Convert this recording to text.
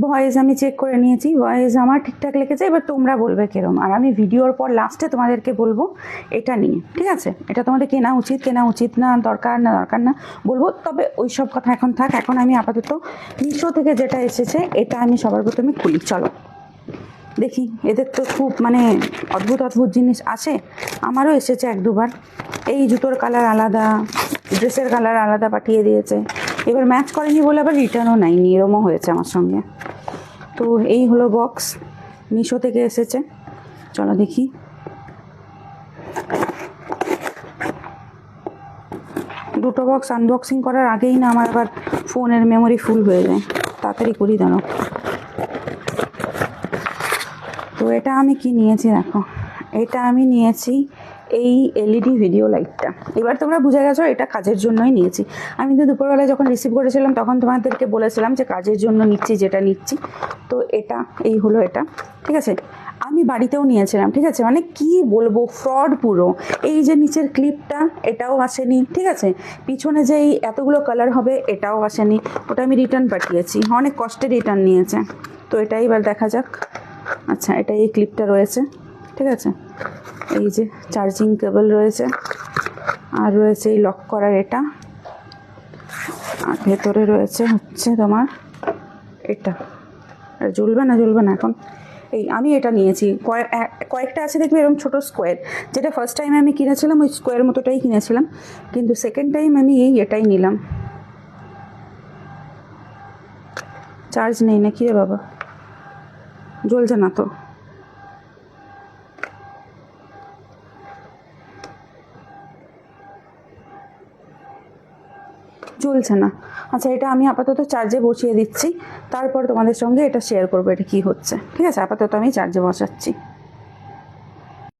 Voice আমি check করে নিয়েছি, ভয়েস আমার ঠিকঠাক লেগেছে। এবার তোমরা বলবে কিরম, আর আমি ভিডিওর পর লাস্টে তোমাদেরকে বলবো এটা নিয়ে, ঠিক আছে? এটা তোমাদের কেনা উচিত না, দরকার না বলবো। তবে ওই সব কথা এখন থাক। এখন আমি আপাতত মিশো থেকে যেটা এসেছে এটা আমি সবার প্রথমে খুলি। চলো দেখি, এদের তো খুব মানে অদ্ভুত জিনিস আছে, আমারও এসেছে এক দুবার। এই জুতোর কালার আলাদা, ড্রেসের কালার আলাদা পাঠিয়ে দিয়েছে। এবার ম্যাচ করেনি বলে আবার রিটার্নও নেয়নি, এরমও হয়েছে আমার সঙ্গে। তো এই হলো বক্স, মিশো থেকে এসেছে। চলো দেখি। দুটো বক্স আনবক্সিং করার আগেই না আমার আবার ফোনের মেমোরি ফুল হয়ে যায়, তাড়াতাড়ি করি দাঁড়ো। তো এটা আমি কি নিয়েছি দেখো, এটা আমি নিয়েছি এই এলইডি ভিডিও লাইটটা। এবার তোমরা বুঝে গেছো এটা কাজের জন্যই নিয়েছি। আমি কিন্তু দুপুরবেলায় যখন রিসিভ করেছিলাম তখন তোমাদেরকে বলেছিলাম যে কাজের জন্য নিচ্ছি, যেটা নিচ্ছি। তো এটা এই হলো এটা, ঠিক আছে? আমি বাড়িতেও নিয়েছিলাম, ঠিক আছে? মানে কি বলবো, ফ্রড পুরো। এই যে নিচের ক্লিপটা এটাও আসেনি, ঠিক আছে? পিছনে যে এই এতগুলো কালার হবে এটাও আসেনি, ওটা আমি রিটার্ন পাঠিয়েছি, অনেক কষ্টে রিটার্ন নিয়েছে। তো এটাই এবার দেখা যাক। আচ্ছা, এটা এই ক্লিপটা রয়েছে, ঠিক আছে? এই যে চার্জিং কেবল রয়েছে, আর রয়েছে এই লক করার এটা, আর ভেতরে রয়েছে হচ্ছে তোমার এটা। জ্বলবে না এখন। এই আমি এটা নিয়েছি, কয়েকটা আছে দেখবি এরকম ছোটো স্কোয়ার, যেটা ফার্স্ট টাইম আমি কিনেছিলাম ওই স্কোয়ার মতোটাই কিনেছিলাম, কিন্তু সেকেন্ড টাইম আমি এটাই নিলাম। চার্জ নেই না কি রে বাবা, জ্বলছে না তো। জ্বলছে না। আচ্ছা, এটা আমি আপাতত চার্জে বসিয়ে দিচ্ছি, তারপর তোমাদের সঙ্গে এটা শেয়ার করবো এটা কি হচ্ছে, ঠিক আছে? আপাতত আমি চার্জে বসাচ্ছি।